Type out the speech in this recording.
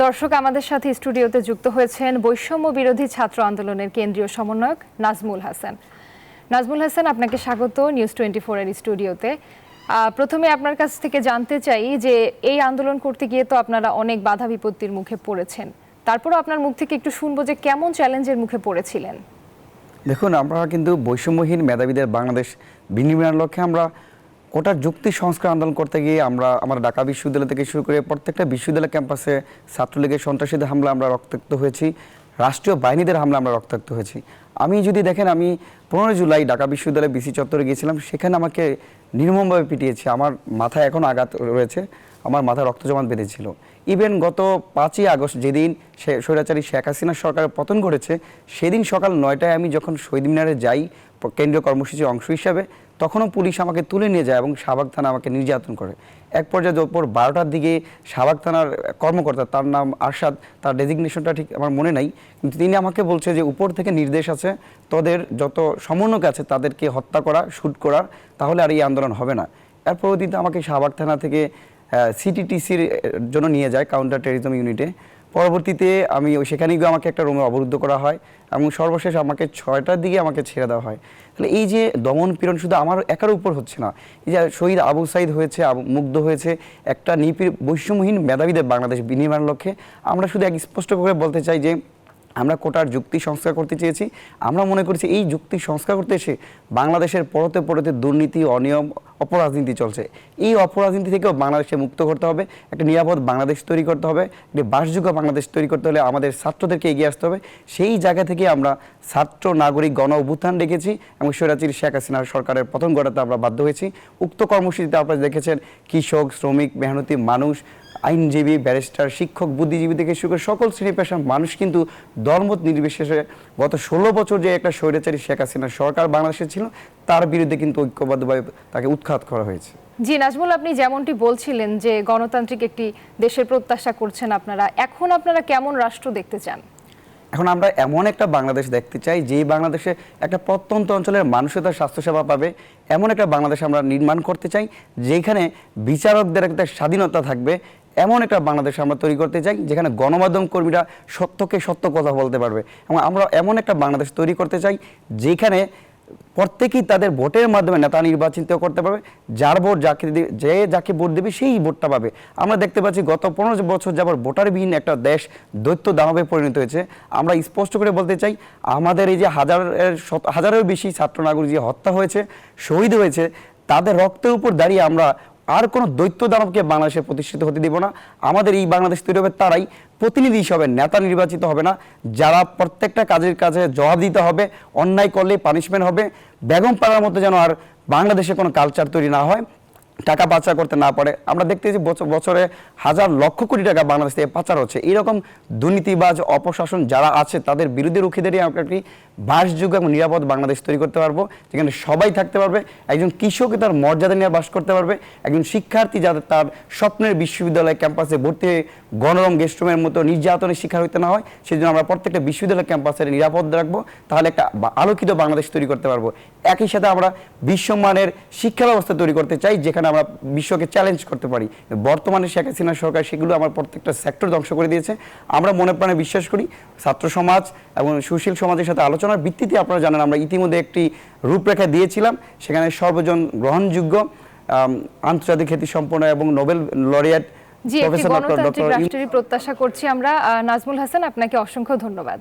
দর্শক, আমাদের সাথে স্টুডিওতে যুক্ত হয়েছেন বৈষম্য বিরোধী ছাত্র আন্দোলনের কেন্দ্রীয় সমন্বয়ক নাজমুল হাসান। নাজমুল হাসান, আপনাকে স্বাগত নিউজ 24 এর স্টুডিওতে। প্রথমে আপনার কাছ থেকে জানতে চাই যে এই আন্দোলন করতে গিয়ে তো আপনারা অনেক বাধা বিপত্তির মুখে পড়েছেন, তারপরও আপনার মুখ থেকে একটু শুনবো যে কেমন চ্যালেঞ্জের মুখে পড়েছিলেন। দেখুন, আমরা কিন্তু বৈষম্যহীন মেধাবীদের বাংলাদেশ বিনির্মাণের লক্ষ্যে আমরা কোটার যুক্তি সংস্কার আন্দোলন করতে গিয়ে আমরা ঢাকা বিশ্ববিদ্যালয় থেকে শুরু করে প্রত্যেকটা বিশ্ববিদ্যালয় ক্যাম্পাসে ছাত্রলীগের সন্ত্রাসীদের হামলা আমরা রক্তাক্ত হয়েছি, রাষ্ট্রীয় বাহিনীদের হামলা আমরা রক্তাক্ত হয়েছি। আমি যদি দেখেন, আমি 15 জুলাই ঢাকা বিশ্ববিদ্যালয়ে বিসি চত্বরে গিয়েছিলাম, সেখানে আমাকে নির্মমভাবে পিটিয়েছে। আমার মাথায় এখনও আঘাত রয়েছে, আমার মাথায় রক্ত জমাট বেঁধেছিল। ইভেন গত 5ই আগস্ট যেদিন স্বৈরাচারী শেখ হাসিনার সরকারের পতন ঘটেছে, সেদিন সকাল 9টায় আমি যখন শহীদ মিনারে যাই কেন্দ্রীয় কর্মসূচির অংশ হিসাবে, তখনও পুলিশ আমাকে তুলে নিয়ে যায় এবং শাহবাগ থানা আমাকে নির্যাতন করে। এক পর্যায়ে দুপুর 12টার দিকে শাহবাগ থানার কর্মকর্তা, তার নাম আরশাদ, তার ডেজিগনেশনটা ঠিক আমার মনে নাই, কিন্তু তিনি আমাকে বলছে যে উপর থেকে নির্দেশ আছে তোদের যত সমন্বয়ক আছে তাদেরকে হত্যা করা, শ্যুট করার, তাহলে আর এই আন্দোলন হবে না। এর পরবর্তীতে আমাকে শাহবাগ থানা থেকে সিটিটিসির জন্য নিয়ে যায়, কাউন্টার টেররিজম ইউনিটে। পরবর্তীতে আমি সেখানে গিয়ে আমাকে একটা রুমে অবরুদ্ধ করা হয় এবং সর্বশেষ আমাকে 6টার দিকে আমাকে ছেড়ে দেওয়া হয়। তাহলে এই যে দমন পীড়ন শুধু আমার একার উপর হচ্ছে না, এই যে শহীদ আবু সাইদ হয়েছে, মুগ্ধ হয়েছে, একটা বৈষম্যহীন মেধাবীদের বাংলাদেশ বিনির্মাণের লক্ষ্যে আমরা শুধু এক স্পষ্ট করে বলতে চাই যে আমরা কোটার যুক্তি সংস্কার করতে চেয়েছি। আমরা মনে করছি এই যুক্তি সংস্কার করতে এসে বাংলাদেশের পরতে পরতে দুর্নীতি, অনিয়ম, অপরাজনীতি চলছে। এই অপরাজনীতি থেকেও বাংলাদেশকে মুক্ত করতে হবে, একটা নিরাপদ বাংলাদেশ তৈরি করতে হবে, একটি বাসযোগ্য বাংলাদেশ তৈরি করতে হলে আমাদের ছাত্রদেরকে এগিয়ে আসতে হবে। সেই জায়গা থেকে আমরা ছাত্র নাগরিক গণ অভ্যুত্থান ডেকেছি এবং স্বৈরাচারী শেখ হাসিনার সরকারের পতন ঘটাতে আমরা বাধ্য হয়েছি। উক্ত কর্মসূচিতে আপনারা দেখেছেন কৃষক, শ্রমিক, মেহনতি মানুষ, আইনজীবী, ব্যারিস্টার, শিক্ষক, বুদ্ধিজীবী থেকে শুরু করে সকল শ্রেণী পেশার মানুষ কিন্তু ধর্মমত নির্বিশেষে গত 16 বছর যে একটা স্বৈরাচারী শেখ হাসিনার সরকার বাংলাদেশে ছিল, তার বিরুদ্ধে কিন্তু ঐক্যবদ্ধভাবে তাকে উৎখাত করা হয়েছে। জি নাজমুল, আপনি যেমনটি বলছিলেন যে গণতান্ত্রিক একটি দেশের প্রত্যাশা করছেন আপনারা, এখন আপনারা কেমন রাষ্ট্র দেখতে চান? এখন আমরা এমন একটা বাংলাদেশ দেখতে চাই যেই বাংলাদেশে একটা প্রত্যন্ত অঞ্চলের মানুষও তার স্বাস্থ্যসেবা পাবে, এমন একটা বাংলাদেশ আমরা নির্মাণ করতে চাই যেখানে বিচারকদের একটা স্বাধীনতা থাকবে। এমন একটা বাংলাদেশ আমরা তৈরি করতে চাই যেখানে গণমাধ্যম কর্মীরা সত্যকে সত্য কথা বলতে পারবে, এবং আমরা এমন একটা বাংলাদেশ তৈরি করতে চাই যেখানে প্রত্যেকেই তাদের ভোটের মাধ্যমে নেতা নির্বাচিত করতে পারবে, যার ভোট যাকে ভোট দেবে সেই ভোটটা পাবে। আমরা দেখতে পাচ্ছি গত 15 বছর যাবার ভোটারবিহীন একটা দেশ দৈত্য দানবে পরিণত হয়েছে। আমরা স্পষ্ট করে বলতে চাই, আমাদের এই যে হাজারের বেশি ছাত্র নাগরিক যে হত্যা হয়েছে, শহীদ হয়েছে, তাদের রক্তের উপর দাঁড়িয়ে আমরা আর কোনো দৈত্য দানবকে বাংলাদেশে প্রতিষ্ঠিত হতে দিব না। আমাদের এই বাংলাদেশ তৈরি হবে তারাই, প্রতিনিধি হিসাবে নেতা নির্বাচিত হবে না, যারা প্রত্যেকটা কাজের কাছে জবাব দিতে হবে, অন্যায় করলে পানিশমেন্ট হবে। বেগম পাড়ার মতো যেন আর বাংলাদেশে কোনো কালচার তৈরি না হয়, টাকা পাচার করতে না পারে। আমরা দেখতেছি বছরে হাজার লক্ষ কোটি টাকা বাংলাদেশ থেকে পাচার হচ্ছে। এইরকম দুর্নীতিবাজ অপশাসন যারা আছে তাদের বিরুদ্ধে রুখে দাঁড়িয়ে আমরা একটি বাসযোগ্য এবং নিরাপদ বাংলাদেশ তৈরি করতে পারবো, যেখানে সবাই থাকতে পারবে। একজন কৃষক তার মর্যাদা নিয়ে বাস করতে পারবে, একজন শিক্ষার্থী যাতে তার স্বপ্নের বিশ্ববিদ্যালয় ক্যাম্পাসে ভর্তি হয়ে গণরম গেস্টরুমের মতো নির্যাতনের শিকার হইতে না হয়, সেই জন্য আমরা প্রত্যেকটা বিশ্ববিদ্যালয় ক্যাম্পাসের নিরাপদ রাখবো। তাহলে একটা আলোকিত বাংলাদেশ তৈরি করতে পারবো। একই সাথে আমরা বিশ্বমানের শিক্ষা ব্যবস্থা তৈরি করতে চাই, যেখানে আমরা বিশ্বকে চ্যালেঞ্জ করতে পারি। বর্তমানে শেখ হাসিনার সরকার সেগুলো আমার প্রত্যেকটা সেক্টর ধ্বংস করে দিয়েছে। আমরা মনে প্রাণে বিশ্বাস করি ছাত্র সমাজ এবং সুশীল সমাজের সাথে আলোচনার ভিত্তিতে, আপনারা জানেন আমরা ইতিমধ্যে একটি রূপরেখা দিয়েছিলাম, সেখানে সর্বজন গ্রহণযোগ্য, আন্তর্জাতিক খ্যাতিসম্পন্ন এবং নোবেল লরিয়েট প্রফেসর ডক্টর রাষ্ট্রের প্রত্যাশা করছি আমরা। নাজমুল হাসান, আপনাকে অসংখ্য ধন্যবাদ।